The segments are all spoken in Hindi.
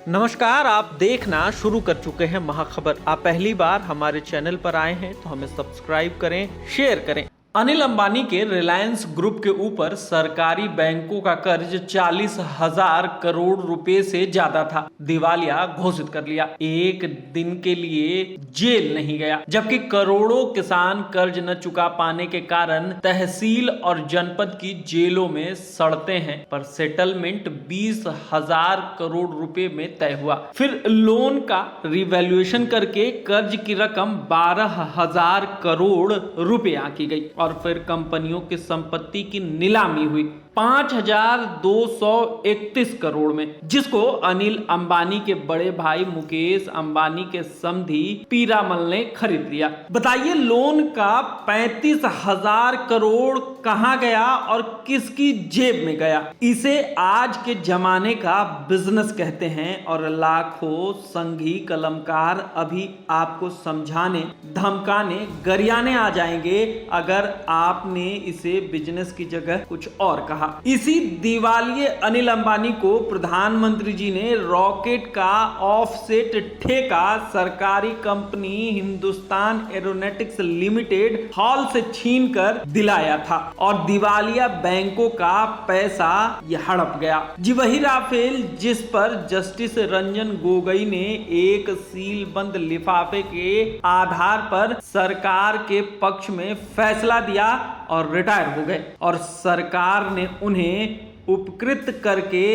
नमस्कार, आप देखना शुरू कर चुके हैं महाखबर। आप पहली बार हमारे चैनल पर आए हैं तो हमें सब्सक्राइब करें, शेयर करें। अनिल अंबानी के रिलायंस ग्रुप के ऊपर सरकारी बैंकों का कर्ज 40,000 करोड़ रुपए से ज्यादा था। दिवालिया घोषित कर लिया। एक दिन के लिए जेल नहीं गया, जबकि करोड़ों किसान कर्ज न चुका पाने के कारण तहसील और जनपद की जेलों में सड़ते हैं। पर सेटलमेंट 20,000 करोड़ रुपए में तय हुआ। फिर लोन का रिवैल्यूएशन करके कर्ज की रकम 12,000 करोड़ रुपए आंकी गई और फिर कंपनियों की संपत्ति की नीलामी हुई 5,231 करोड़ में, जिसको अनिल अंबानी के बड़े भाई मुकेश अंबानी के समधी पीरामल ने खरीद लिया। बताइए, लोन का 35,000 करोड़ कहां गया और किसकी जेब में गया? इसे आज के जमाने का बिजनेस कहते हैं और लाखों संघी कलमकार अभी आपको समझाने, धमकाने, गरियाने आ जाएंगे अगर आपने इसे बिजनेस की जगह कुछ और कहा। इसी दिवालिये अनिल अंबानी को प्रधानमंत्री जी ने रॉकेट का ऑफसेट ठेका सरकारी company Hindustan aeronautics limited hall से छीनकर दिलाया था और दिवालिया बैंकों का पैसा ये हड़प गया। जी वही राफेल जिस पर जस्टिस रंजन गोगोई ने एक सीलबंद लिफाफे के आधार पर सरकार के पक्ष में फैसला दिया और रिटायर हो गए और सरकार ने उन्हें उपकृत करके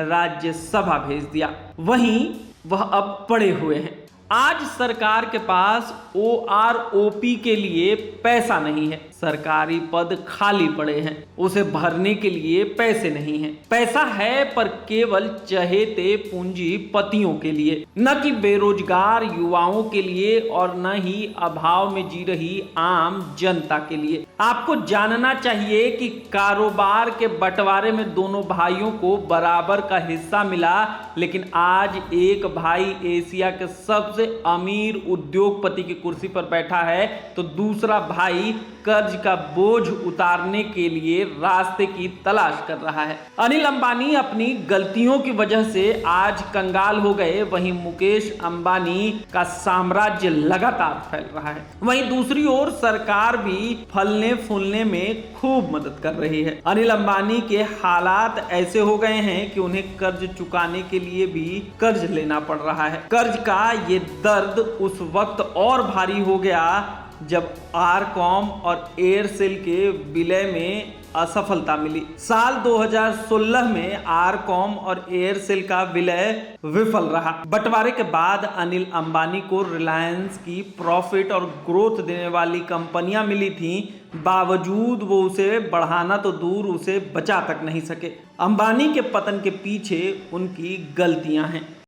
राज्यसभा भेज दिया। वहीं वह अब पड़े हुए हैं। आज सरकार के पास OROP के लिए पैसा नहीं है। सरकारी पद खाली पड़े हैं, उसे भरने के लिए पैसे नहीं हैं। पैसा है पर केवल चहेते पूंजीपतियों के लिए, न कि बेरोजगार युवाओं के लिए और न ही अभाव में जी रही आम जनता के लिए। आपको जानना चाहिए कि कारोबार के बंटवारे में दोनों भाइयों को बराबर का हिस्सा मिला, लेकिन आज एक भाई एशिया के सबसे अमीर उद्योगपति की कुर्सी पर बैठा है तो दूसरा भाई कर्ज का बोझ उतारने के लिए रास्ते की तलाश कर रहा है। अनिल अंबानी अपनी गलतियों की वजह से आज कंगाल हो गए, वहीं मुकेश अंबानी का साम्राज्य लगातार फैल रहा है। वहीं दूसरी ओर सरकार भी फलने फूलने में खूब मदद कर रही है। अनिल अंबानी के हालात ऐसे हो गए हैं कि उन्हें कर्ज चुकाने के लिए भी कर्ज लेना पड़ रहा है। कर्ज का ये दर्द उस वक्त और भारी हो गया जब आरकॉम और एयरसेल के विलय में असफलता मिली। साल 2016 में आरकॉम और एयरसेल का विलय विफल रहा। बंटवारे के बाद अनिल अंबानी को रिलायंस की प्रॉफिट और ग्रोथ देने वाली कंपनियां मिली थीं, बावजूद वो उसे बढ़ाना तो दूर उसे बचा तक नहीं सके। अंबानी के पतन के पीछे उनकी गलतियां हैं।